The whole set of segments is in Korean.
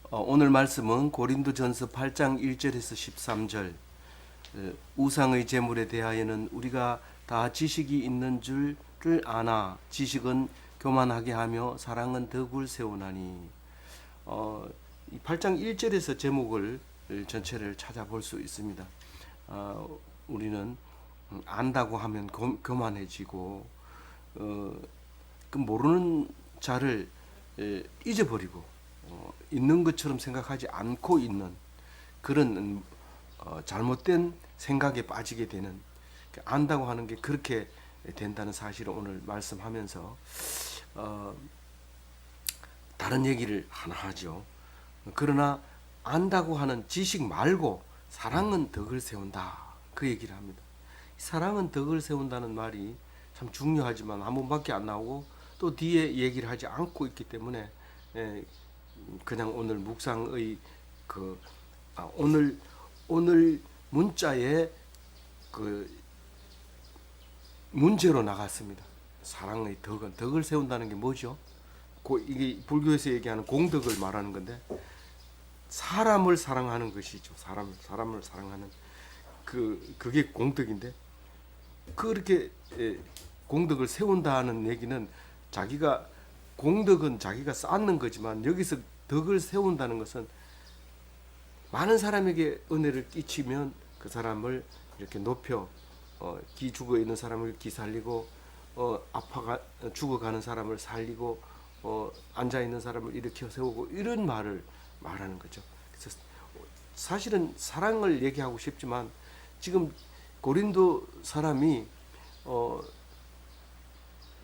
오늘 말씀은 고린도전서 8장 1절에서 13절. 우상의 제물에 대하여는 우리가 다 지식이 있는 줄을 아나 지식은 교만하게 하며 사랑은 덕을 세우나니. 이 8장 1절에서 제목을 전체를 찾아볼 수 있습니다. 우리는 안다고 하면 교만해지고 그 모르는 자를 잊어버리고 있는 것처럼 생각하지 않고 있는 그런 잘못된 생각에 빠지게 되는, 안다고 하는 게 그렇게 된다는 사실을 오늘 말씀하면서 다른 얘기를 하나 하죠. 그러나 안다고 하는 지식 말고 사랑은 덕을 세운다, 그 얘기를 합니다. 사랑은 덕을 세운다는 말이 참 중요하지만 한 번밖에 안 나오고 또 뒤에 얘기를 하지 않고 있기 때문에 그냥 오늘 묵상의 오늘 문자의 그 문제로 나갔습니다. 사랑의 덕을 세운다는 게 뭐죠? 이게 불교에서 얘기하는 공덕을 말하는 건데, 사람을 사랑하는 것이죠. 사람을 사랑하는 그게 공덕인데, 그렇게 공덕을 세운다는 얘기는 공덕은 자기가 쌓는 거지만, 여기서 덕을 세운다는 것은 많은 사람에게 은혜를 끼치면 그 사람을 이렇게 높여, 기 죽어 있는 사람을 기 살리고, 죽어가는 사람을 살리고, 앉아 있는 사람을 일으켜 세우고, 이런 말을 말하는 거죠. 그래서 사실은 사랑을 얘기하고 싶지만 지금 고린도 사람이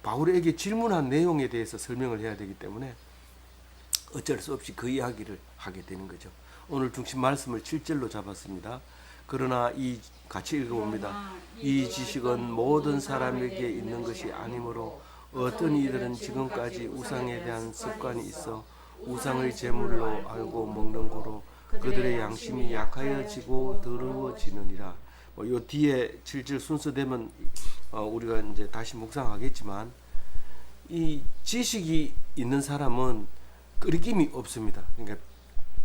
바울에게 질문한 내용에 대해서 설명을 해야 되기 때문에 어쩔 수 없이 그 이야기를 하게 되는 거죠. 오늘 중심 말씀을 7절로 잡았습니다. 그러나 같이 읽어봅니다. 이 지식은 모든 사람에게 있는 것이 아니므로 어떤 이들은 지금까지 우상에 대한 습관이 있어 우상의 제물로 알고 먹는 고로 그들의 양심이 약하여지고 더러워지느니라. 요 뒤에 7절 순서되면 우리가 이제 다시 묵상하겠지만, 이 지식이 있는 사람은 끄리낌이 없습니다. 그러니까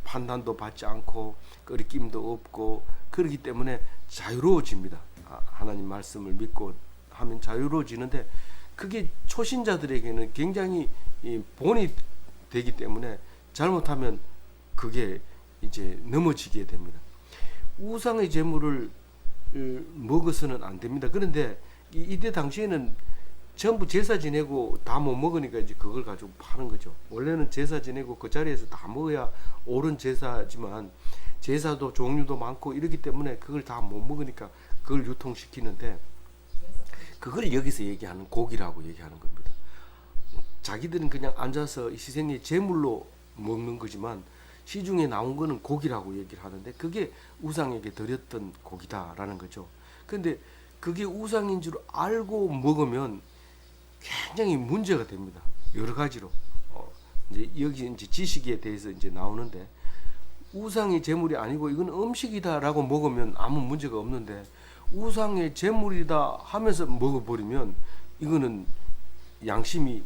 판단도 받지 않고 끄리낌도 없고, 그렇기 때문에 자유로워집니다. 하나님 말씀을 믿고 하면 자유로워지는데, 그게 초신자들에게는 굉장히 본이 되기 때문에 잘못하면 그게 이제 넘어지게 됩니다. 우상의 제물을 먹어서는 안 됩니다. 그런데 이때 당시에는 전부 제사 지내고 다 못 먹으니까 이제 그걸 가지고 파는 거죠. 원래는 제사 지내고 그 자리에서 다 먹어야 옳은 제사지만, 제사도 종류도 많고 이러기 때문에 그걸 다 못 먹으니까 그걸 유통시키는데, 그걸 여기서 얘기하는 고기라고 얘기하는 겁니다. 자기들은 그냥 앉아서 희생의 제물로 먹는 거지만 시중에 나온 거는 고기라고 얘기를 하는데, 그게 우상에게 드렸던 고기다라는 거죠. 그런데 그게 우상인 줄 알고 먹으면 굉장히 문제가 됩니다. 여러 가지로. 이제 여기 이제 지식에 대해서 이제 나오는데, 우상의 제물이 아니고 이건 음식이다라고 먹으면 아무 문제가 없는데, 우상의 제물이다 하면서 먹어버리면 이거는 양심을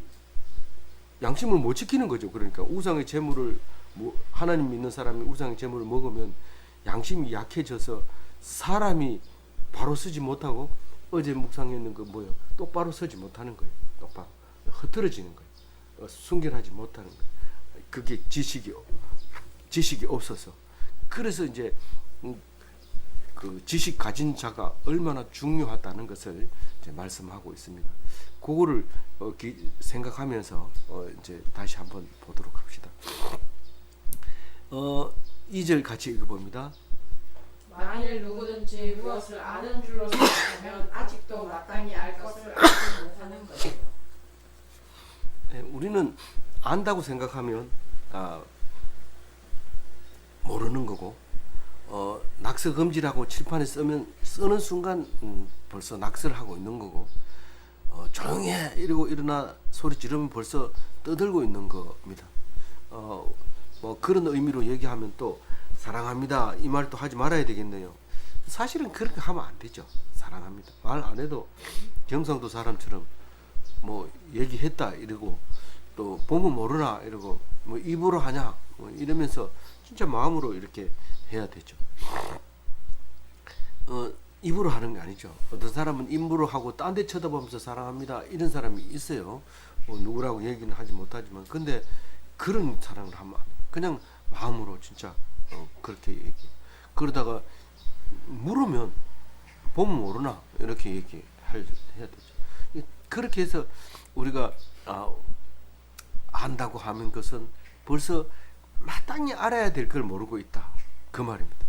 못 지키는 거죠. 그러니까 우상의 제물을 하나님 믿는 사람이 우상의 제물을 먹으면 양심이 약해져서 사람이 바로 서지 못하고, 어제 묵상했는 거 뭐예요? 똑바로 서지 못하는 거예요. 똑바로 흐트러지는 거예요. 순결하지 못하는 거예요. 그게 지식이 없어서. 그래서 이제 그 지식 가진 자가 얼마나 중요하다는 것을 이제 말씀하고 있습니다. 그거를 생각하면서 이제 다시 한번 보도록 합시다. 2절 같이 읽어봅니다. 만일 누구든지 무엇을 아는 줄로 생각하면 아직도 마땅히 알 것을 알지 못하는 것이요. 우리는 안다고 생각하면 모르는 거고, 낙서금지라고 칠판에 쓰는 순간 벌써 낙서를 하고 있는 거고, 조용히 해 이러고 일어나 소리 지르면 벌써 떠들고 있는 겁니다. 뭐 그런 의미로 얘기하면 또 사랑합니다 이 말도 하지 말아야 되겠네요. 사실은 그렇게 하면 안 되죠. 사랑합니다 말 안 해도 경상도 사람처럼 뭐 얘기했다 이러고 또 보면 모르나 이러고 뭐 입으로 하냐 뭐 이러면서 진짜 마음으로 이렇게 해야 되죠. 입으로 하는 게 아니죠. 어떤 사람은 입으로 하고 딴 데 쳐다보면서 사랑합니다 이런 사람이 있어요. 뭐 누구라고 얘기는 하지 못하지만 근데 그런 사랑을 하면 안 돼요. 그냥 마음으로 진짜 그렇게 얘기해. 그러다가 물으면 보면 모르나 이렇게 해야 되죠. 그렇게 해서 우리가 안다고 하는 것은 벌써 마땅히 알아야 될 걸 모르고 있다 그 말입니다.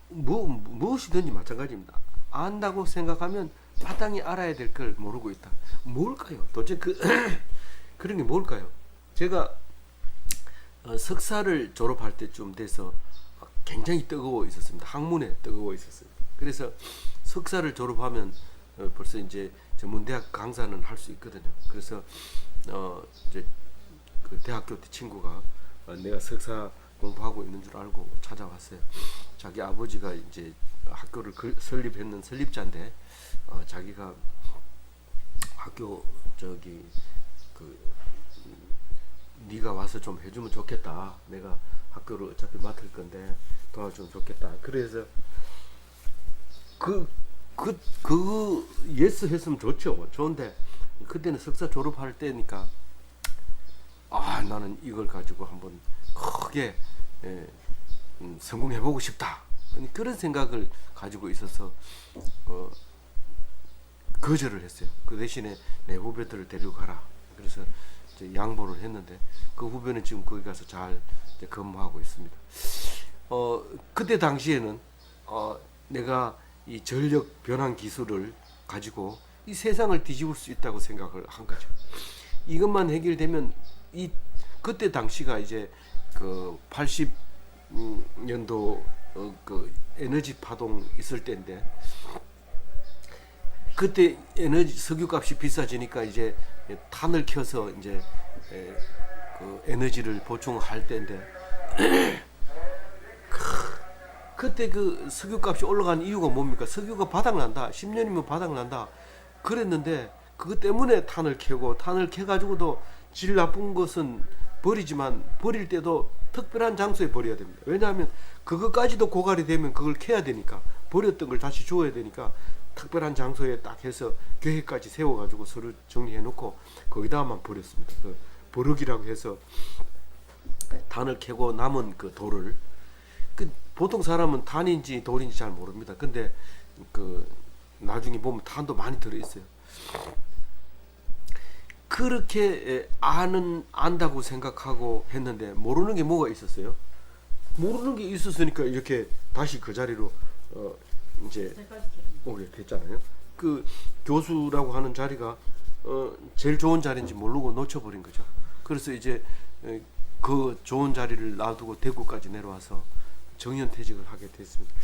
무엇이든지 마찬가지입니다. 안다고 생각하면 마땅히 알아야 될 걸 모르고 있다. 뭘까요? 도대체 그런 게 뭘까요? 제가 석사를 졸업할 때쯤 돼서 굉장히 뜨거워 있었습니다. 학문에 뜨거워 있었습니다. 그래서 석사를 졸업하면 벌써 이제 전문대학 강사는 할 수 있거든요. 그래서 이제 그 대학교 때 친구가 내가 석사 공부하고 있는 줄 알고 찾아왔어요. 자기 아버지가 이제 학교를 설립했는 설립자인데 자기가 학교 네가 와서 좀 해주면 좋겠다. 내가 학교를 어차피 맡을 건데 도와주면 좋겠다. 그래서 예스 했으면 좋죠. 좋은데 그때는 석사 졸업할 때니까 나는 이걸 가지고 한번 크게 성공해보고 싶다. 그런 생각을 가지고 있어서 거절을 했어요. 그 대신에 내 후배들을 데리고 가라. 그래서 이제 양보를 했는데 그 후배는 지금 거기 가서 잘 근무하고 있습니다. 그때 당시에는 내가 이 전력 변환 기술을 가지고 이 세상을 뒤집을 수 있다고 생각을 한 거죠. 이것만 해결되면 그때 당시가 이제 그 80년도 그 에너지 파동 있을 때인데 그때 석유값이 비싸지니까 이제 탄을 켜서 이제 그 에너지를 보충할 때인데 그때 그 석유값이 올라간 이유가 뭡니까? 석유가 바닥난다. 10년이면 바닥난다. 그랬는데 그것 때문에 탄을 켜가지고도 질 나쁜 것은 버리지만 버릴 때도 특별한 장소에 버려야 됩니다. 왜냐하면 그것까지도 고갈이 되면 그걸 캐야 되니까 버렸던 걸 다시 주어야 되니까 특별한 장소에 딱 해서 계획까지 세워가지고 서로 정리해 놓고 거기다만 버렸습니다. 그 버럭이라고 해서 단을 캐고 남은 그 돌을 보통 사람은 단인지 돌인지 잘 모릅니다. 근데 그 나중에 보면 단도 많이 들어 있어요. 그렇게 안다고 생각하고 했는데 모르는 게 뭐가 있었어요? 모르는 게 있었으니까 이렇게 다시 그 자리로 이제 오게 됐잖아요. 그 교수라고 하는 자리가 제일 좋은 자리인지 모르고 놓쳐버린 거죠. 그래서 이제 그 좋은 자리를 놔두고 대구까지 내려와서 정년퇴직을 하게 됐습니다.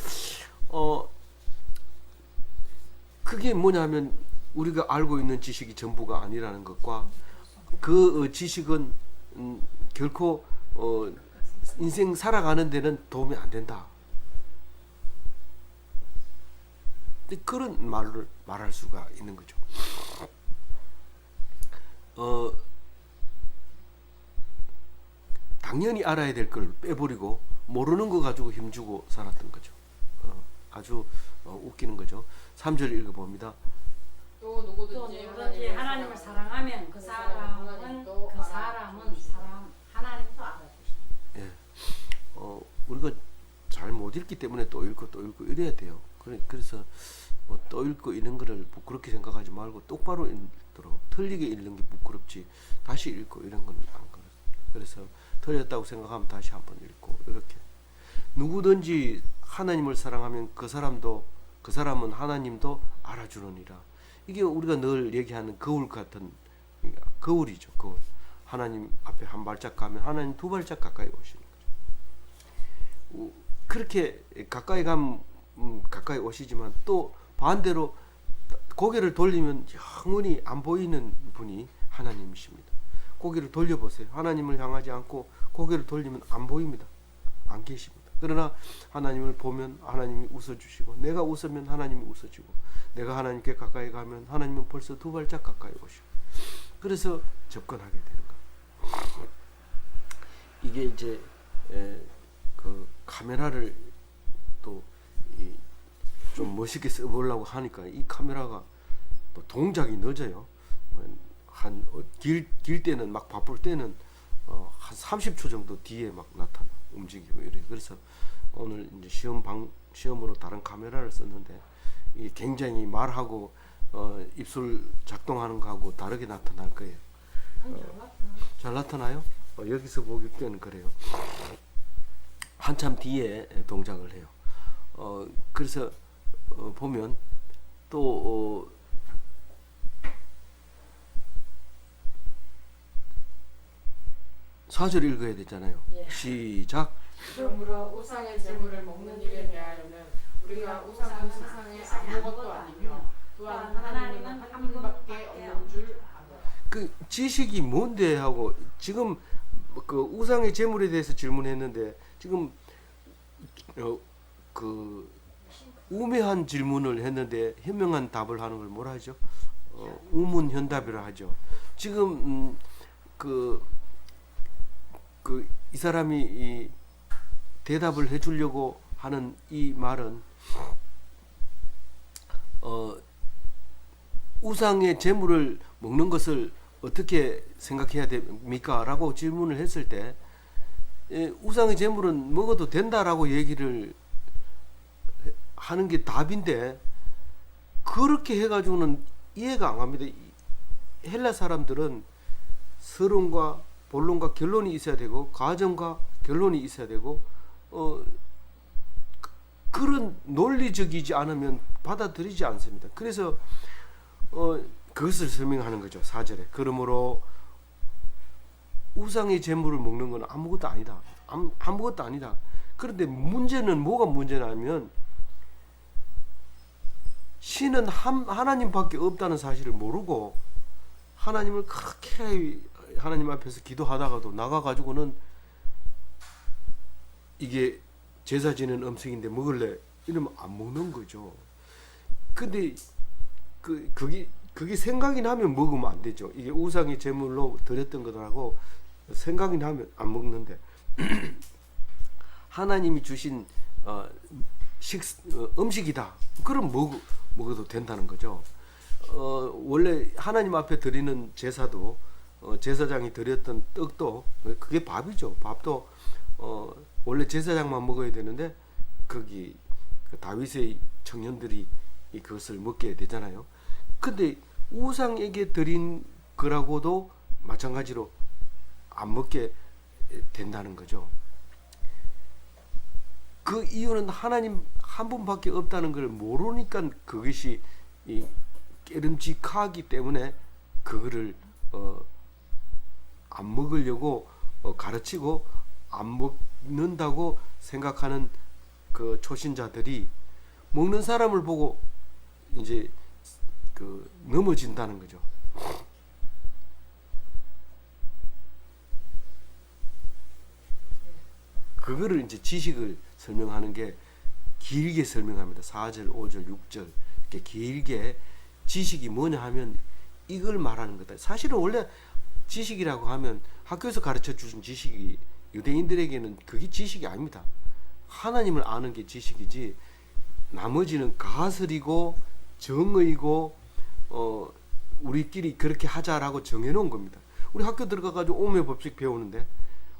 그게 뭐냐면 우리가 알고 있는 지식이 전부가 아니라는 것과 그 지식은 결코 인생 살아가는 데는 도움이 안 된다. 그런 말을 말할 수가 있는 거죠. 당연히 알아야 될 걸 빼버리고 모르는 거 가지고 힘주고 살았던 거죠. 아주 웃기는 거죠. 3절 읽어봅니다. 또 누구든지 하나님을 사랑하면 그 사람은 하나님도 알아주시다. 예. 우리가 잘 못 읽기 때문에 또 읽고 이래야 돼요. 그래서 뭐 또 읽고 이런 거를 부끄럽게 생각하지 말고 똑바로 읽도록 틀리게 읽는 게 부끄럽지 다시 읽고 이런 건 안 그렇습니다. 그래서 틀렸다고 생각하면 다시 한번 읽고 이렇게 누구든지 하나님을 사랑하면 그 사람은 하나님도 알아주느니라. 이게 우리가 늘 얘기하는 거울 같은 거울이죠. 거울. 하나님 앞에 한 발짝 가면 하나님 두 발짝 가까이 오시는 거죠. 그렇게 가까이 가면 가까이 오시지만 또 반대로 고개를 돌리면 영원히 안 보이는 분이 하나님이십니다. 고개를 돌려보세요. 하나님을 향하지 않고 고개를 돌리면 안 보입니다. 안 계십니다. 그러나 하나님을 보면 하나님이 웃어주시고 내가 웃으면 하나님이 웃어주고 내가 하나님께 가까이 가면 하나님은 벌써 두 발짝 가까이 오시고 그래서 접근하게 되는 거. 이게 이제 그 카메라를 또 좀 멋있게 써보려고 하니까 이 카메라가 또 동작이 늦어요. 길 때는 막 바쁠 때는 한 30초 정도 뒤에 막 나타나 움직이고 이래요. 그래서 오늘 이제 시험으로 다른 카메라를 썼는데 이게 굉장히 말하고 입술 작동하는 거하고 다르게 나타날 거예요. 잘 나타나요? 여기서 보기 때는 그래요. 한참 뒤에 동작을 해요. 그래서 보면 또 4절 읽어야 되잖아요. 예. 시작. 그러므로 우상의 재물을 먹는 일에 대하여는 우리가 우상은 세상에 아무것도 아니며 또한 하나님은 한 분밖에 없는 줄 아노라. 그 지식이 뭔데 하고 지금 그 우상의 재물에 대해서 질문했는데 지금 그 우매한 질문을 했는데 현명한 답을 하는 걸 뭐라 하죠? 우문현답이라 하죠. 지금 이 사람이 이 대답을 해주려고 하는 이 말은 우상의 재물을 먹는 것을 어떻게 생각해야 됩니까? 라고 질문을 했을 때 우상의 재물은 먹어도 된다라고 얘기를 하는 게 답인데 그렇게 해가지고는 이해가 안 갑니다. 헬라 사람들은 서론과 본론과 결론이 있어야 되고 과정과 결론이 있어야 되고 그런 논리적이지 않으면 받아들이지 않습니다. 그래서 그것을 설명하는 거죠. 4절에. 그러므로 우상의 재물을 먹는 건 아무것도 아니다. 아무것도 아니다. 그런데 문제는 뭐가 문제냐면 신은 하나님밖에 없다는 사실을 모르고 하나님을 그렇게 하나님 앞에서 기도하다가도 나가가지고는 이게 제사 지는 음식인데 먹을래? 이러면 안 먹는 거죠. 근데 그게 생각이 나면 먹으면 안 되죠. 이게 우상의 제물로 드렸던 거라고 생각이 나면 안 먹는데 하나님이 주신 음식이다. 그럼 먹어도 된다는 거죠. 원래 하나님 앞에 드리는 제사도 제사장이 드렸던 떡도 그게 밥이죠. 밥도 원래 제사장만 먹어야 되는데 거기 다윗의 청년들이 그것을 먹게 되잖아요. 근데 우상에게 드린 거라고도 마찬가지로 안 먹게 된다는 거죠. 그 이유는 하나님 한 분밖에 없다는 걸 모르니까 그것이 깨름직하기 때문에 그거를 안 먹으려고 가르치고 안 먹는다고 생각하는 그 초신자들이 먹는 사람을 보고 이제 넘어진다는 거죠. 그거를 이제 지식을 설명하는 게 길게 설명합니다. 4절, 5절, 6절 이렇게 길게 지식이 뭐냐 하면 이걸 말하는 거다. 사실은 원래 지식이라고 하면 학교에서 가르쳐 주신 지식이 유대인들에게는 그게 지식이 아닙니다. 하나님을 아는 게 지식이지 나머지는 가설이고 정의고 우리끼리 그렇게 하자라고 정해놓은 겁니다. 우리 학교 들어가가지고 오매 법칙 배우는데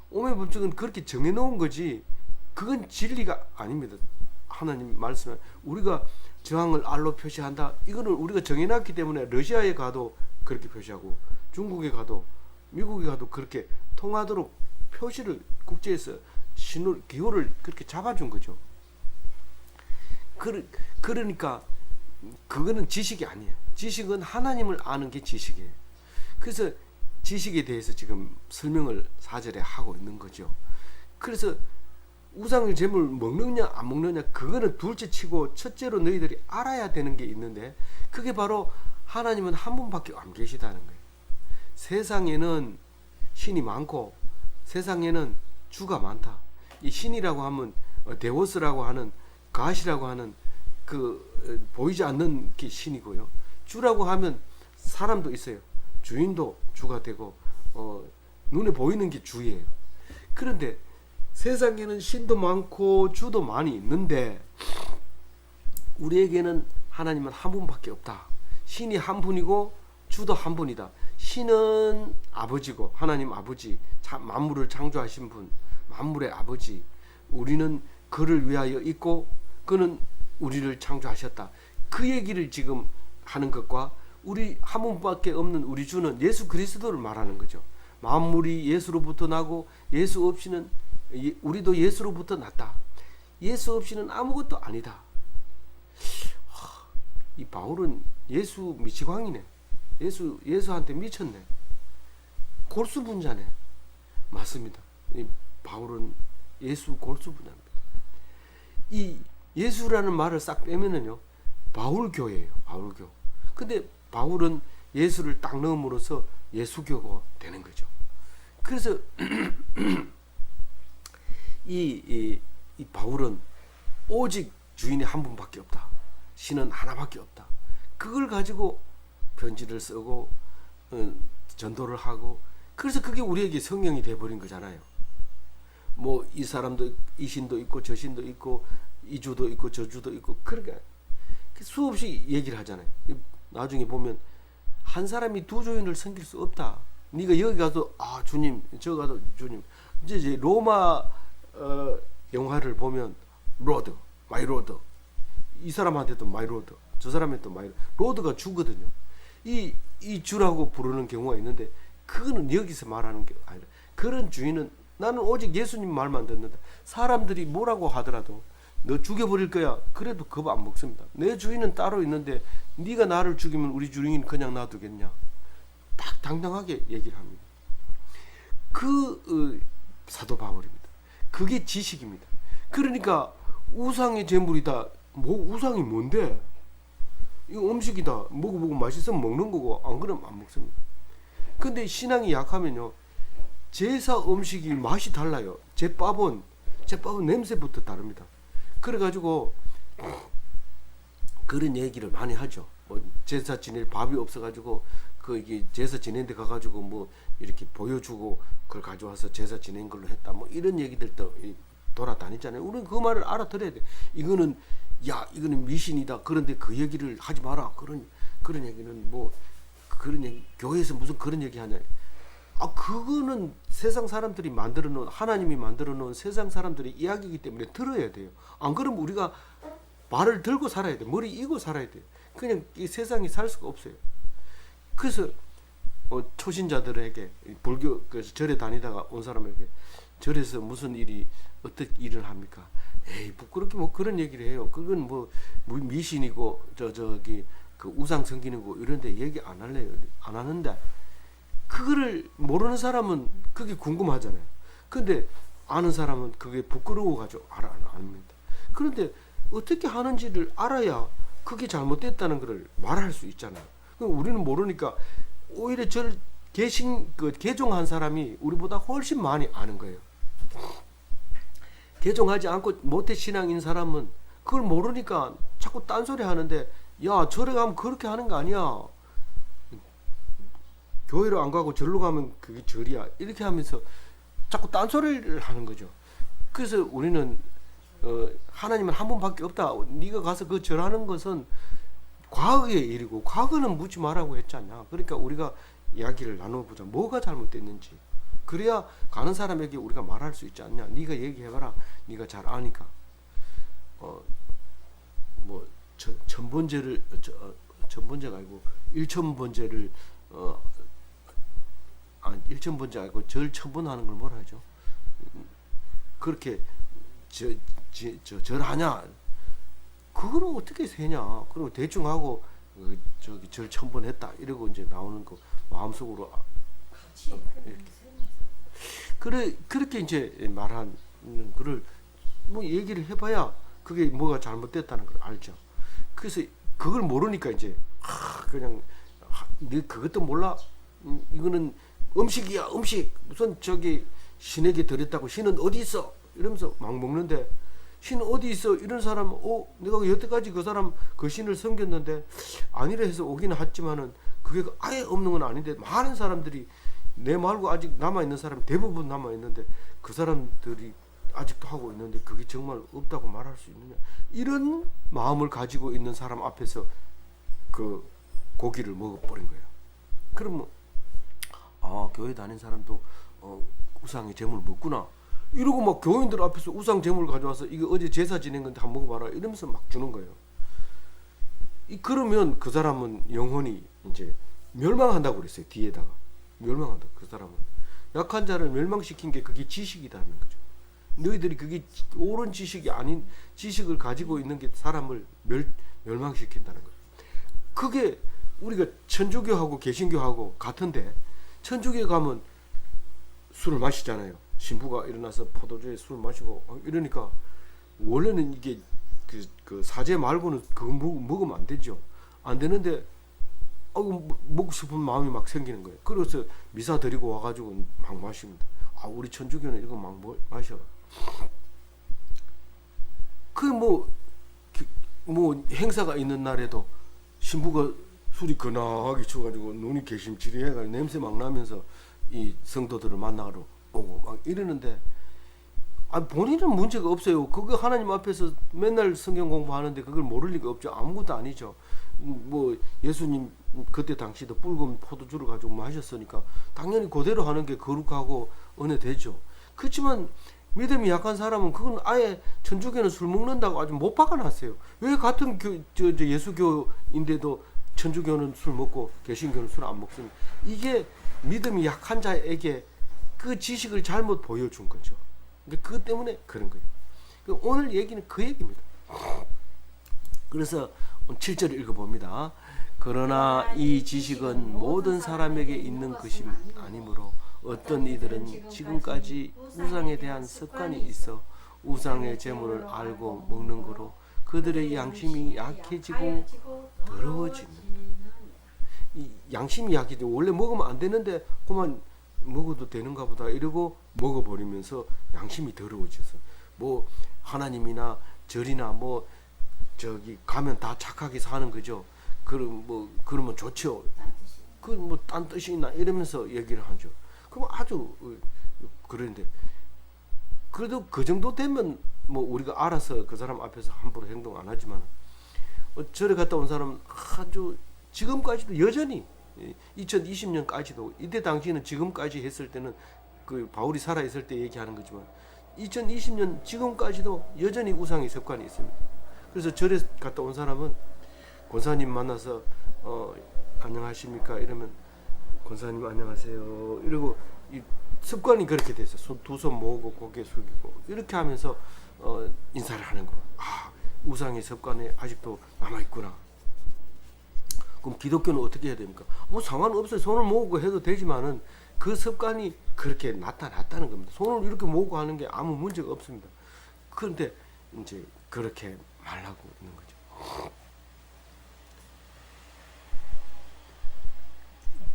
오매 법칙은 그렇게 정해놓은 거지 그건 진리가 아닙니다. 하나님 말씀에 우리가 저항을 R로 표시한다. 이거는 우리가 정해놨기 때문에 러시아에 가도 그렇게 표시하고 중국에 가도 미국에 가도 그렇게 통하도록 표시를 국제에서 기호를 그렇게 잡아준 거죠. 그러니까 그거는 지식이 아니에요. 지식은 하나님을 아는 게 지식이에요. 그래서 지식에 대해서 지금 설명을 4절에 하고 있는 거죠. 그래서 우상의 제물 먹느냐 안 먹느냐 그거는 둘째 치고 첫째로 너희들이 알아야 되는 게 있는데 그게 바로 하나님은 한 분밖에 안 계시다는 거예요. 세상에는 신이 많고 세상에는 주가 많다. 이 신이라고 하면 데오스라고 하는 가시라고 하는 보이지 않는 게 신이고요. 주라고 하면 사람도 있어요. 주인도 주가 되고 눈에 보이는 게 주예요. 그런데 세상에는 신도 많고 주도 많이 있는데 우리에게는 하나님은 한 분밖에 없다. 신이 한 분이고 주도 한 분이다. 신은 아버지고 하나님 아버지, 만물을 창조하신 분, 만물의 아버지. 우리는 그를 위하여 있고 그는 우리를 창조하셨다. 그 얘기를 지금 하는 것과 우리 한 분밖에 없는 우리 주는 예수 그리스도를 말하는 거죠. 만물이 예수로부터 나고 예수 없이는 우리도 예수로부터 났다. 예수 없이는 아무것도 아니다. 이 바울은 예수 미치광이네. 예수한테 미쳤네. 골수분자네. 맞습니다. 이 바울은 예수 골수분자입니다. 이 예수라는 말을 싹 빼면은요, 바울교예요. 바울교. 근데 바울은 예수를 딱 넣음으로써 예수교가 되는 거죠. 그래서 이 바울은 오직 주인이 한 분밖에 없다. 신은 하나밖에 없다. 그걸 가지고 편지를 쓰고 전도를 하고, 그래서 그게 우리에게 성령이 돼버린 거잖아요. 뭐 이 사람도 이 신도 있고 저 신도 있고 이 주도 있고 저 주도 있고, 그러니까 수없이 얘기를 하잖아요. 나중에 보면 한 사람이 두 주인을 섬길 수 없다. 네가 여기 가도 주님, 저 가도 주님. 이제 로마 영화를 보면 로드, 마이 로드. 이 사람한테도 마이 로드, 저 사람한테도 마이 로드가 주거든요. 이 주라고 부르는 경우가 있는데 그거는 여기서 말하는 게 아니라, 그런 주인은 나는 오직 예수님 말만 듣는다. 사람들이 뭐라고 하더라도 너 죽여버릴 거야. 그래도 겁 안 먹습니다. 내 주인은 따로 있는데 네가 나를 죽이면 우리 주인은 그냥 놔두겠냐. 딱 당당하게 얘기를 합니다. 사도 바울입니다. 그게 지식입니다. 그러니까 우상의 제물이다. 뭐 우상이 뭔데? 이거 음식이다. 먹어보고 맛있으면 먹는 거고 안 그러면 안 먹습니다. 근데 신앙이 약하면요, 제사 음식이 맛이 달라요. 제밥은 냄새부터 다릅니다. 그래가지고 그런 얘기를 많이 하죠. 뭐 제사 지낼 밥이 없어가지고 이게 제사 지낸 데 가가지고 뭐 이렇게 보여주고 그걸 가져와서 제사 지낸 걸로 했다. 뭐 이런 얘기들도 돌아다니잖아요. 우리는 그 말을 알아들어야 돼. 이거는 미신이다. 그런데 그 얘기를 하지 마라. 그런 얘기는 뭐 그런 얘기, 교회에서 무슨 그런 얘기 하냐. 그거는 세상 사람들이 만들어 놓은, 하나님이 만들어 놓은 세상 사람들의 이야기이기 때문에 들어야 돼요. 안 그러면 우리가 말을 들고 살아야 돼. 머리 이고 살아야 돼. 그냥 이 세상에 살 수가 없어요. 그래서 초신자들에게, 불교 절에 다니다가 온 사람에게 절에서 무슨 어떻게 일을 합니까? 에이, 부끄럽게 뭐 그런 얘기를 해요. 그건 뭐 미신이고 그 우상 섬기는 거 이런데 얘기 안 할래요. 안 하는데 그거를 모르는 사람은 그게 궁금하잖아요. 근데 아는 사람은 그게 부끄러워가지고 안 합니다. 그런데 어떻게 하는지를 알아야 그게 잘못됐다는 것을 말할 수 있잖아요. 우리는 모르니까 오히려 개종한 사람이 우리보다 훨씬 많이 아는 거예요. 개종하지 않고 모태 신앙인 사람은 그걸 모르니까 자꾸 딴소리 하는데, 야, 절에 가면 그렇게 하는 거 아니야. 교회로 안 가고 절로 가면 그게 절이야. 이렇게 하면서 자꾸 딴소리를 하는 거죠. 그래서 우리는 하나님은 한 분밖에 없다. 네가 가서 그 절하는 것은 과거의 일이고 과거는 묻지 말라고 했지 않냐. 그러니까 우리가 이야기를 나눠보자. 뭐가 잘못됐는지. 그래야 가는 사람에게 우리가 말할 수 있지 않냐. 네가 얘기해봐라. 네가 잘 아니까. 뭐 천번제를 천번제가 아니고 일천번제를 일천번제 아니고 절 천번하는 걸 뭐라 하죠? 그렇게 절하냐? 그걸 어떻게 세냐? 그리고 대충 하고 절 천번 했다 이러고 이제 나오는 거 마음속으로 그렇게 이제 말한 그를 뭐 얘기를 해봐야 그게 뭐가 잘못됐다는 걸 알죠. 그래서 그걸 모르니까 이제 그냥 네 그것도 몰라. 이거는 음식이야, 음식. 무슨 신에게 드렸다고 신은 어디 있어? 이러면서 막 먹는데 신은 어디 있어? 이런 사람은 내가 여태까지 그 사람 그 신을 섬겼는데 아니라 해서 오기는 했지만은 그게 아예 없는 건 아닌데 많은 사람들이 내 말고 아직 남아있는 사람이 대부분 남아있는데 그 사람들이 아직도 하고 있는데 그게 정말 없다고 말할 수 있느냐. 이런 마음을 가지고 있는 사람 앞에서 그 고기를 먹어버린 거예요. 그러면 교회 다닌 사람도 우상의 제물 먹구나 이러고 막 교인들 앞에서 우상 제물을 가져와서 이거 어제 제사 지낸 건데 한번 먹어봐라 이러면서 막 주는 거예요. 그러면 그 사람은 영혼이 이제 멸망한다고 그랬어요. 뒤에다가 멸망한다. 그 사람은 약한 자를 멸망시킨 게 그게 지식이라는 거죠. 너희들이 그게 옳은 지식이 아닌 지식을 가지고 있는 게 사람을 멸망시킨다는 거예요. 그게 우리가 천주교하고 개신교하고 같은데 천주교에 가면 술을 마시잖아요. 신부가 일어나서 포도주에 술을 마시고 이러니까 원래는 이게 그 사제 말고는 그거 먹으면 안 되죠. 안 되는데 먹고 싶은 마음이 막 생기는 거예요. 그래서 미사 드리고 와가지고 막 마십니다. 우리 천주교는 이거 막 마셔. 뭐 행사가 있는 날에도 신부가 술이 거나하게 쳐가지고 눈이 개심치리해가지고 냄새 막 나면서 이 성도들을 만나러 오고 막 이러는데 본인은 문제가 없어요. 그거 하나님 앞에서 맨날 성경 공부하는데 그걸 모를 리가 없죠. 아무것도 아니죠. 뭐 예수님 그때 당시도 붉은 포도주를 가지고 마셨으니까 당연히 그대로 하는 게 거룩하고 은혜되죠. 그렇지만 믿음이 약한 사람은 그건 아예 천주교는 술 먹는다고 아주 못 박아놨어요. 왜 같은 예수교인데도 천주교는 술 먹고 개신교는 술 안 먹습니까? 이게 믿음이 약한 자에게 그 지식을 잘못 보여준 거죠. 그것 때문에 그런 거예요. 오늘 얘기는 그 얘기입니다. 그래서 7절 읽어봅니다. 그러나 이 지식은 모든 사람에게 있는 것이 아니므로 어떤 이들은 지금까지 우상에 대한 습관이 있어 우상의 제물을 알고 먹는 거로 그들의 양심이 약해지고 더러워집니다. 이 양심이 약해지고 원래 먹으면 안 되는데 그만 먹어도 되는가 보다 이러고 먹어버리면서 양심이 더러워져서 뭐 하나님이나 절이나 뭐 저기 가면 다 착하게 사는 거죠. 그러면 좋죠. 그 뭐 딴 뜻이 있나 이러면서 얘기를 하죠. 그럼 아주 그런데 그래도 그 정도 되면 뭐 우리가 알아서 그 사람 앞에서 함부로 행동 안 하지만 절에 갔다 온 사람은 아주 지금까지도 여전히 2020년까지도 이때 당시에는 지금까지 했을 때는 그 바울이 살아 있을 때 얘기하는 거지만 2020년 지금까지도 여전히 우상의 습관이 있습니다. 그래서 절에 갔다 온 사람은 권사님 만나서 안녕하십니까 이러면 권사님 안녕하세요 이러고 이 습관이 그렇게 됐어요. 두 손 모으고 고개 숙이고 이렇게 하면서 인사를 하는 거. 우상의 습관이 아직도 남아 있구나. 그럼 기독교는 어떻게 해야 됩니까? 뭐 상관없어요. 손을 모으고 해도 되지만은 그 습관이 그렇게 나타났다는 겁니다. 손을 이렇게 모으고 하는 게 아무 문제가 없습니다. 그런데 이제 그렇게 말하고 있는 거죠.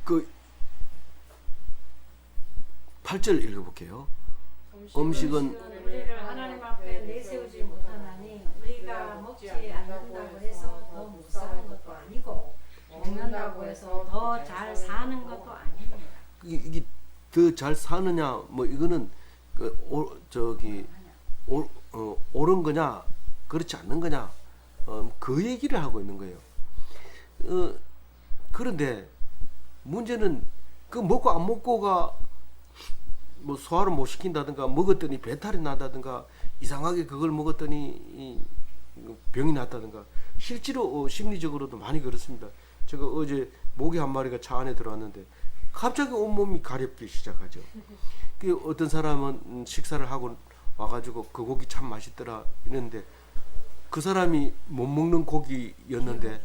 그 8절 읽어볼게요. 음식은 우리를 하나님 앞에 내세우지 못하나니 우리가 먹지 않는다고 해서 더 못 사는 것도 아니고 먹는다고 해서 더 잘 사는 것도 아닙니다. 이게 더 잘 사느냐 뭐 이거는 옳은 거냐 그렇지 않는 거냐 그 얘기를 하고 있는 거예요. 그런데 문제는 그 먹고 안 먹고가 뭐 소화를 못 시킨다든가 먹었더니 배탈이 난다든가 이상하게 그걸 먹었더니 병이 났다든가 실제로 심리적으로도 많이 그렇습니다. 제가 어제 모기 한 마리가 차 안에 들어왔는데 갑자기 온몸이 가렵기 시작하죠. 그 어떤 사람은 식사를 하고 와가지고 그 고기 참 맛있더라 이랬는데 그 사람이 못 먹는 고기였는데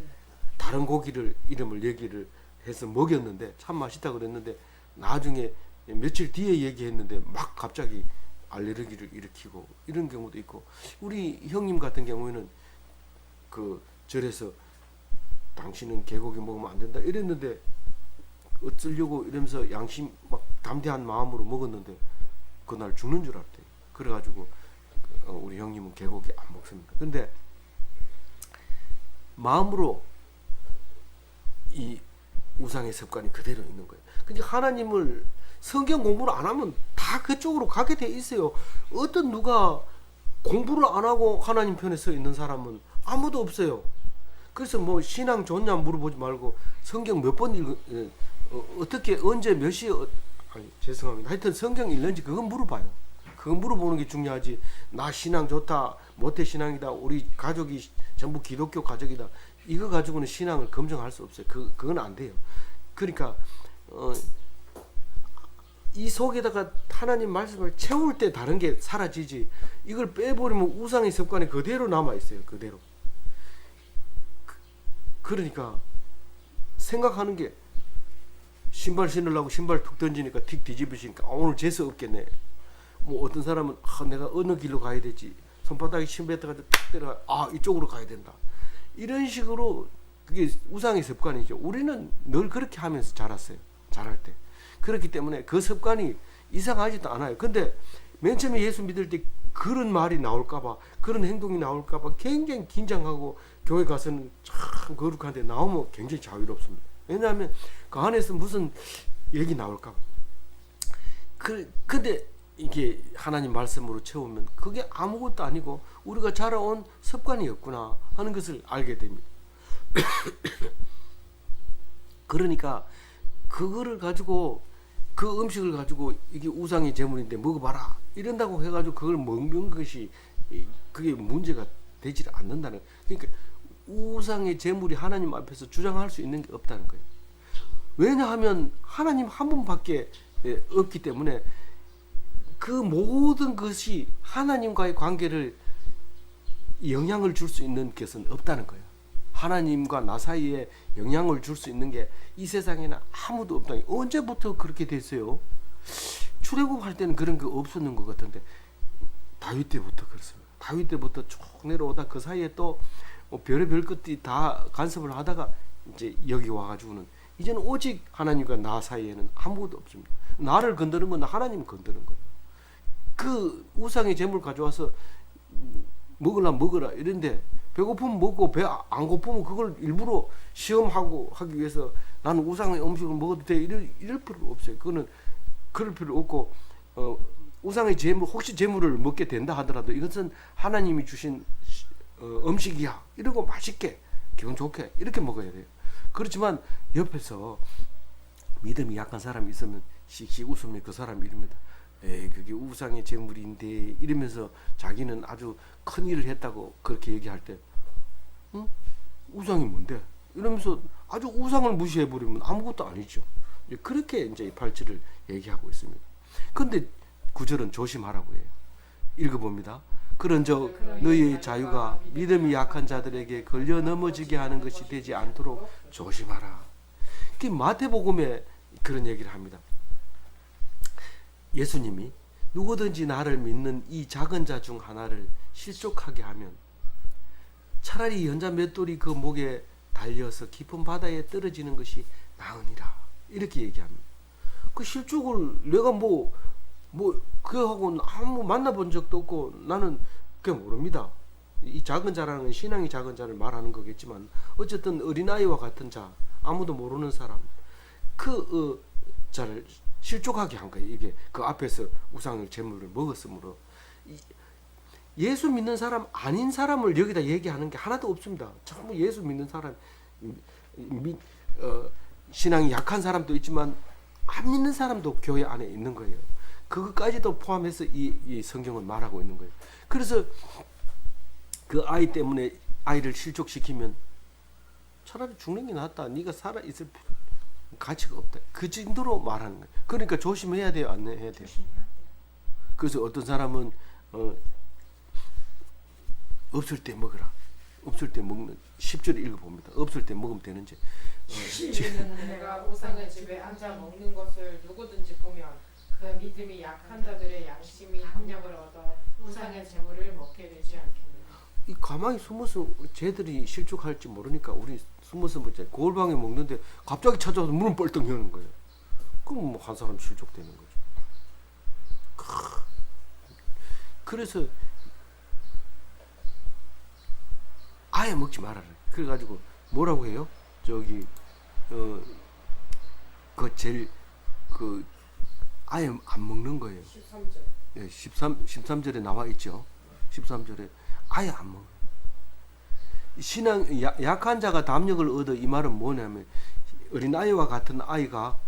다른 고기를 이름을 얘기를 해서 먹였는데 참 맛있다 그랬는데 나중에 며칠 뒤에 얘기했는데 막 갑자기 알레르기를 일으키고 이런 경우도 있고 우리 형님 같은 경우에는 그 절에서 당신은 개고기 먹으면 안 된다 이랬는데 어쩌려고 이러면서 양심 막 담대한 마음으로 먹었는데 그날 죽는 줄 알았대요. 그래가지고 우리 형님은 개고기 안 먹습니다. 근데 마음으로 이 우상의 습관이 그대로 있는 거예요. 그러니까 하나님을 성경 공부를 안 하면 다 그쪽으로 가게 돼 있어요. 어떤 누가 공부를 안 하고 하나님 편에 서 있는 사람은 아무도 없어요. 그래서 뭐 신앙 좋냐 물어보지 말고 성경 몇 번 어떻게 언제 몇 시에 아니 죄송합니다. 하여튼 성경 읽는지 그건 물어봐요. 그건 물어보는 게 중요하지. 나 신앙 좋다, 모태 신앙이다, 우리 가족이 전부 기독교 가족이다. 이거 가지고는 신앙을 검증할 수 없어요. 그건 안 돼요. 그러니까 이 속에다가 하나님 말씀을 채울 때 다른 게 사라지지. 이걸 빼버리면 우상의 습관이 그대로 남아 있어요. 그대로. 그러니까 생각하는 게 신발 신으려고 신발 툭 던지니까 틱 뒤집으시니까 오늘 재수 없겠네. 뭐 어떤 사람은 내가 어느 길로 가야 되지. 손바닥에 침 뱉어가지고 탁 때려 이쪽으로 가야 된다. 이런 식으로 그게 우상의 습관이죠. 우리는 늘 그렇게 하면서 자랐어요. 자랄 때. 그렇기 때문에 그 습관이 이상하지도 않아요. 근데 맨 처음에 예수 믿을 때 그런 말이 나올까봐, 그런 행동이 나올까봐 굉장히 긴장하고 교회 가서는 참 거룩한데 나오면 굉장히 자유롭습니다. 왜냐하면 그 안에서 무슨 얘기 나올까봐. 근데 이게 하나님 말씀으로 채우면 그게 아무것도 아니고 우리가 자라온 습관이었구나 하는 것을 알게 됩니다. 그러니까 그거를 가지고 그 음식을 가지고 이게 우상의 제물인데 먹어봐라 이런다고 해가지고 그걸 먹는 것이 그게 문제가 되지 않는다는. 그러니까 우상의 제물이 하나님 앞에서 주장할 수 있는 게 없다는 거예요. 왜냐하면 하나님 한 분밖에 없기 때문에 그 모든 것이 하나님과의 관계를 영향을 줄 수 있는 것은 없다는 거예요. 하나님과 나 사이에 영향을 줄 수 있는 게 이 세상에는 아무도 없다. 언제부터 그렇게 됐어요? 출애굽 할 때는 그런 거 없었는 것 같은데 다윗 때부터 그랬어요. 다윗 때부터 쭉 내려오다 그 사이에 또 별의별 것들이 다 간섭을 하다가 이제 여기 와가지고는 이제는 오직 하나님과 나 사이에는 아무것도 없습니다. 나를 건드는 건 하나님 건드는 거예요. 그 우상의 제물 가져와서 먹으려면 먹어라 이런데 배고프면 먹고 배 안 고프면 그걸 일부러 시험하고 하기 위해서 나는 우상의 음식을 먹어도 돼 이럴 필요 없어요. 그거는 그럴 필요 없고 우상의 제물 혹시 제물을 먹게 된다 하더라도 이것은 하나님이 주신 음식이야 이러고 맛있게 기분 좋게 이렇게 먹어야 돼요. 그렇지만 옆에서 믿음이 약한 사람이 있으면 씩씩 웃으면 그 사람 이릅니다. 에이 그게 우상의 제물인데 이러면서 자기는 아주 큰 일을 했다고 그렇게 얘기할 때 응? 우상이 뭔데? 이러면서 아주 우상을 무시해버리면 아무것도 아니죠. 그렇게 이제 8절을 얘기하고 있습니다. 근데 9절은 조심하라고 해요. 읽어봅니다. 그런즉 너희의 자유가 믿음이 약한 자들에게 걸려 넘어지게 하는 것이 되지 않도록 조심하라. 그 마태복음에 그런 얘기를 합니다. 예수님이 누구든지 나를 믿는 이 작은 자 중 하나를 실족하게 하면 차라리 연자 맷돌이 그 목에 달려서 깊은 바다에 떨어지는 것이 나으니라. 이렇게 얘기합니다. 그 실족을 내가 그하고 아무 만나본 적도 없고 나는 그게 모릅니다. 이 작은 자라는 신앙이 작은 자를 말하는 거겠지만 어쨌든 어린아이와 같은 자, 아무도 모르는 사람, 그 자를 실족하게 한 거예요. 이게 그 앞에서 우상의 제물을 먹었으므로. 예수 믿는 사람 아닌 사람을 여기다 얘기하는 게 하나도 없습니다. 전부 예수 믿는 사람, 신앙이 약한 사람도 있지만 안 믿는 사람도 교회 안에 있는 거예요. 그것까지도 포함해서 이 성경은 말하고 있는 거예요. 그래서 그 아이 때문에 아이를 실족시키면 차라리 죽는 게 낫다. 네가 살아 있을 가치가 없다. 그 정도로 말하는 거예요. 그러니까 조심해야 돼요, 안 해야 돼요? 그래서 어떤 사람은 없을 때 먹으라. 없을 때 먹는 10절 읽어봅니다. 없을 때 먹으면 되는지. 내가 우상의 집에 앉아 먹는 것을 누구든지 보면 그 믿음이 약한 자들의 양심이 능력을 얻어 우상의 제물을 먹게 되지 않겠느냐. 이 가만히 숨어서 쟤들이 실족할지 모르니까 우리 숨어서 거울방에 먹는데 갑자기 찾아와서 문을 뻘떡 여는 거예요. 그럼 뭐 한 사람 실족되는 거죠. 그래서 아예 먹지 말아라. 그래가지고 뭐라고 해요? 저기 그 제일 그 아예 안 먹는 거예요. 13절. 예, 13절에 나와 있죠. 13절에 아예 안 먹어요. 신앙 약한 자가 담력을 얻어 이 말은 뭐냐면 어린아이와 같은 아이가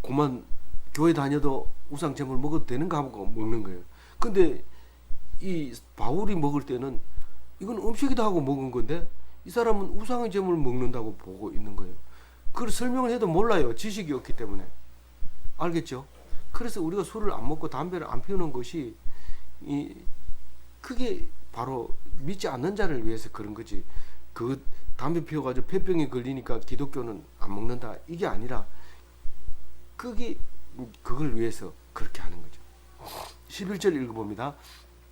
그만 교회 다녀도 우상제물 먹어도 되는가 하고 먹는 거예요. 근데 이 바울이 먹을 때는 이건 음식이다 하고 먹은 건데 이 사람은 우상의 제물을 먹는다고 보고 있는 거예요. 그걸 설명을 해도 몰라요. 지식이 없기 때문에. 알겠죠? 그래서 우리가 술을 안 먹고 담배를 안 피우는 것이 그게 바로 믿지 않는 자를 위해서 그런 거지. 그 담배 피워가지고 폐병에 걸리니까 기독교는 안 먹는다 이게 아니라 그걸 위해서 그렇게 하는 거죠. 11절 읽어봅니다.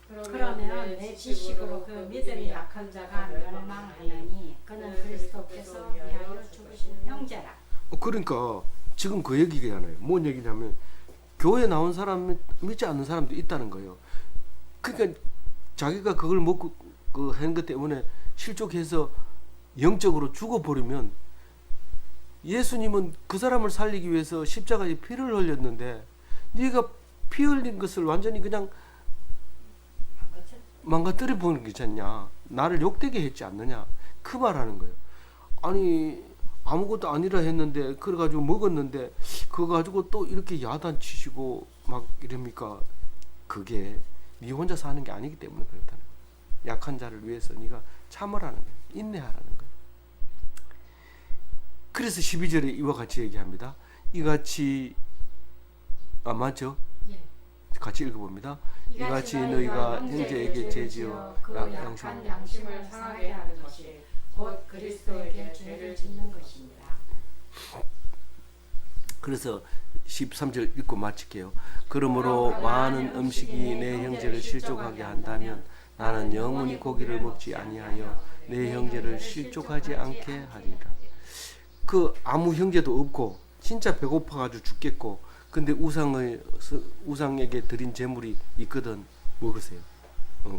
그러면 내 지식으로 그 믿음이 약한 자가 멸망하나니 그는 그리스도께서 위하여 죽으신 형제라. 그러니까 지금 그 얘기잖아요. 뭔 얘기냐면 교회 나온 사람 믿지 않는 사람도 있다는 거예요. 그러니까 자기가 그걸 먹고 한 것 때문에 실족해서 영적으로 죽어버리면 예수님은 그 사람을 살리기 위해서 십자가에 피를 흘렸는데 네가 피 흘린 것을 완전히 그냥 망가뜨려 보는 게 있잖냐. 나를 욕되게 했지 않느냐. 그 말하는 거예요. 아니 아무것도 아니라 했는데 그래가지고 먹었는데 그거 가지고 또 이렇게 야단치시고 막 이럽니까? 그게 네 혼자 사는 게 아니기 때문에 그렇다는 거예요. 약한 자를 위해서 네가 참으라는 거예요. 인내하라는 거예요. 그래서 12절에 이와 같이 얘기합니다. 이같이 맞죠? 예. 같이 읽어봅니다. 이같이 너희가 형제에게 죄지어 그 약한 양심을 상하게 하는 것이 곧 그리스도에게 죄를 짓는 것입니다. 그래서 13절 읽고 마칠게요. 그러므로 많은 음식이 내 형제를 실족하게 한다면 나는 영원히 고기를 먹지 아니하여 내 형제를 실족하지 않게 하리라. 그 아무 형제도 없고 진짜 배고파가지고 죽겠고 근데 우상에게 드린 제물이 있거든 먹으세요.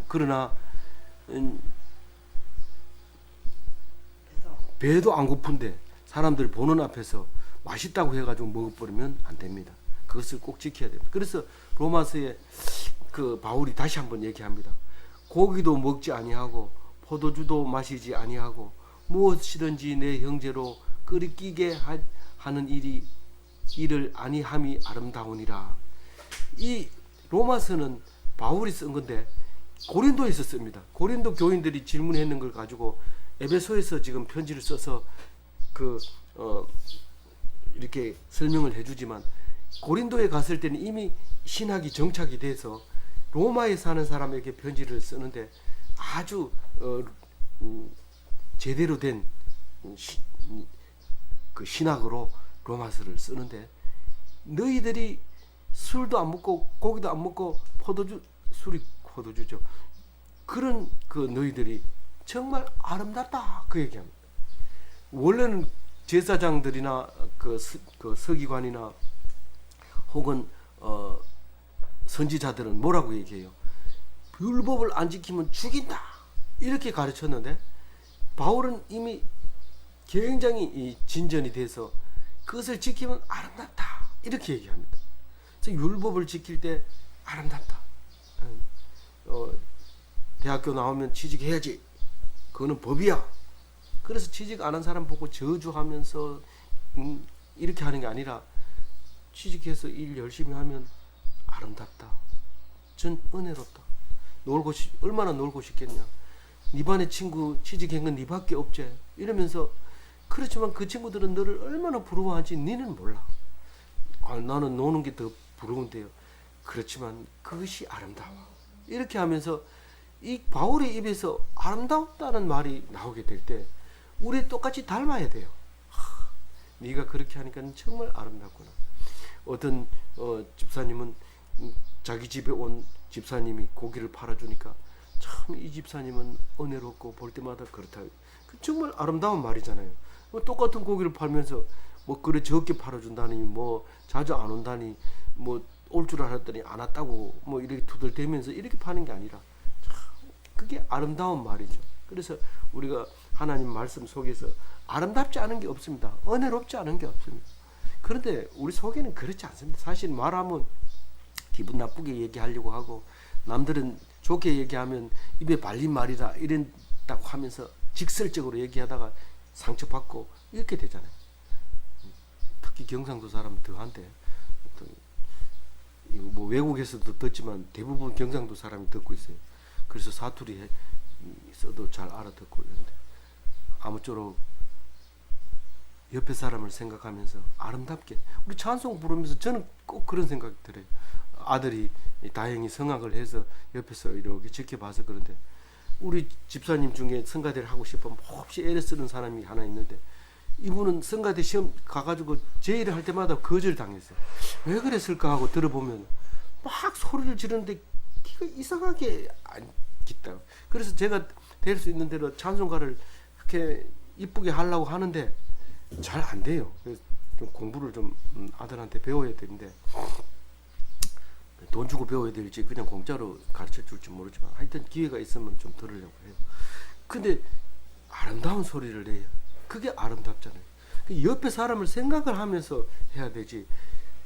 그러나 배도 안 고픈데 사람들 보는 앞에서 맛있다고 해가지고 먹어버리면 안 됩니다. 그것을 꼭 지켜야 됩니다. 그래서 로마서에 그 바울이 다시 한번 얘기합니다. 고기도 먹지 아니하고 포도주도 마시지 아니하고 무엇이든지 내 형제로 끓이끼게 하는 일을 아니함이 아름다우니라. 이 로마서는 바울이 쓴 건데 고린도에서 씁니다. 고린도 교인들이 질문했는 걸 가지고 에베소에서 지금 편지를 써서 이렇게 설명을 해주지만 고린도에 갔을 때는 이미 신학이 정착이 돼서 로마에 사는 사람에게 편지를 쓰는데 아주 제대로 된 그 신학으로 로마서를 쓰는데 너희들이 술도 안 먹고 고기도 안 먹고 술이 포도주죠. 그런 그 너희들이 정말 아름답다 그 얘기합니다. 원래는 제사장들이나 그 서기관이나 혹은 선지자들은 뭐라고 얘기해요? 율법을 안 지키면 죽인다 이렇게 가르쳤는데 바울은 이미 굉장히 진전이 돼서 그것을 지키면 아름답다 이렇게 얘기합니다. 그래서 율법을 지킬 때 아름답다. 대학교 나오면 취직해야지. 그거는 법이야. 그래서 취직 안 한 사람 보고 저주하면서 이렇게 하는 게 아니라 취직해서 일 열심히 하면 아름답다. 전 은혜롭다. 얼마나 놀고 싶겠냐. 네 반에 친구 취직한 건 네밖에 없지. 이러면서 그렇지만 그 친구들은 너를 얼마나 부러워하는지 니는 몰라. 나는 노는 게 더 부러운데요. 그렇지만 그것이 아름다워. 이렇게 하면서 이 바울의 입에서 아름답다는 말이 나오게 될 때 우리 똑같이 닮아야 돼요. 네가 그렇게 하니까 정말 아름답구나. 어떤 집사님은 자기 집에 온 집사님이 고기를 팔아주니까 참 이 집사님은 은혜롭고 볼 때마다 그렇다. 정말 아름다운 말이잖아요. 똑같은 고기를 팔면서 뭐 그래 적게 팔아준다니 뭐 자주 안 온다니 뭐 올 줄 알았더니 안 왔다고 뭐 이렇게 두들대면서 이렇게 파는 게 아니라 참 그게 아름다운 말이죠. 그래서 우리가 하나님 말씀 속에서 아름답지 않은 게 없습니다. 은혜롭지 않은 게 없습니다. 그런데 우리 속에는 그렇지 않습니다. 사실 말하면 기분 나쁘게 얘기하려고 하고, 남들은 좋게 얘기하면 입에 발린 말이라 이런다고 하면서 직설적으로 얘기하다가 상처받고 이렇게 되잖아요. 특히 경상도 사람은 더한데, 뭐 외국에서도 듣지만 대부분 경상도 사람이 듣고 있어요. 그래서 사투리 써도 잘 알아듣고 이런데, 아무쪼록 옆에 사람을 생각하면서 아름답게 우리 찬송 부르면서 저는 꼭 그런 생각이 들어요. 아들이 다행히 성악을 해서 옆에서 이렇게 지켜봐서 그런데, 우리 집사님 중에 성가대를 하고 싶어 몹시 애를 쓰는 사람이 하나 있는데, 이분은 성가대 시험 가가지고 제의를 할 때마다 거절당했어요. 왜 그랬을까 하고 들어보면 막 소리를 지르는데 귀가 이상하게 안 깃다. 그래서 제가 될 수 있는 대로 찬송가를 이렇게 이쁘게 하려고 하는데 잘 안 돼요. 그래서 좀 공부를 좀 아들한테 배워야 되는데, 돈 주고 배워야 될지 그냥 공짜로 가르쳐 줄지 모르지만 하여튼 기회가 있으면 좀 들으려고 해요. 근데 아름다운 소리를 내요. 그게 아름답잖아요. 옆에 사람을 생각을 하면서 해야 되지,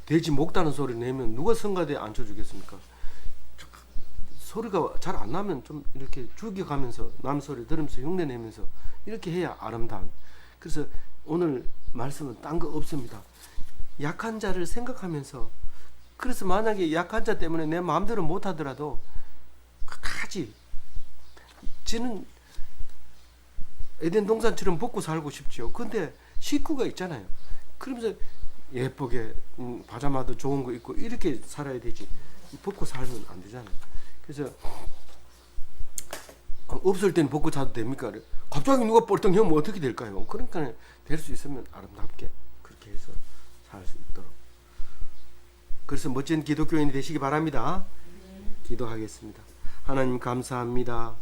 돼지 목다는 소리 내면 누가 성가대에 앉혀주겠습니까? 소리가 잘 안 나면 좀 이렇게 죽여가면서 남 소리 들으면서 흉내 내면서 이렇게 해야 아름다운. 그래서 오늘 말씀은 딴 거 없습니다. 약한 자를 생각하면서, 그래서 만약에 약한 자 때문에 내 마음대로 못 하더라도 끝까지 저는 에덴 동산처럼 벗고 살고 싶죠. 근데 식구가 있잖아요. 그러면서 예쁘게 파자마도 좋은 거 입고 이렇게 살아야 되지, 벗고 살면 안 되잖아요. 그래서 없을 때는 벗고 자도 됩니까? 갑자기 누가 뻘떡 하면 어떻게 될까요? 그러니까 될 수 있으면 아름답게 그렇게 해서 살 수 있도록. 그래서 멋진 기독교인이 되시기 바랍니다. 기도하겠습니다. 하나님 감사합니다.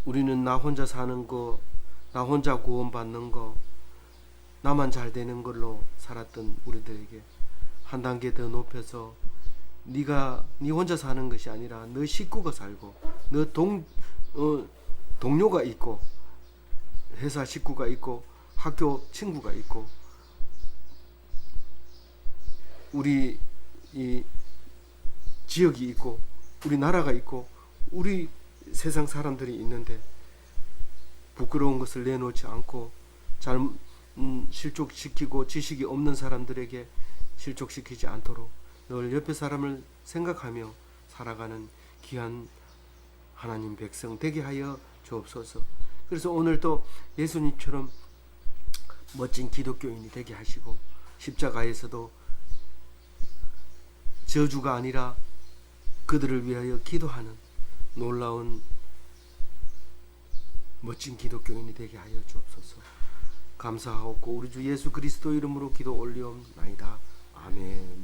우리는 나 혼자 사는 거, 나 혼자 구원받는 거, 나만 잘 되는 걸로 살았던 우리들에게 한 단계 더 높여서 네가 네 혼자 사는 것이 아니라 너 식구가 살고, 너 동료가 있고, 회사 식구가 있고, 학교 친구가 있고, 우리 이 지역이 있고, 우리 나라가 있고, 우리 세상 사람들이 있는데 부끄러운 것을 내놓지 않고 잘 실족시키고 지식이 없는 사람들에게 실족시키지 않도록 늘 옆에 사람을 생각하며 살아가는 귀한 하나님 백성 되게 하여 주옵소서. 그래서 오늘도 예수님처럼 멋진 기독교인이 되게 하시고, 십자가에서도 저주가 아니라 그들을 위하여 기도하는 놀라운 멋진 기독교인이 되게 하여 주옵소서. 감사하옵고 우리 주 예수 그리스도 이름으로 기도 올리옵나이다. 아멘.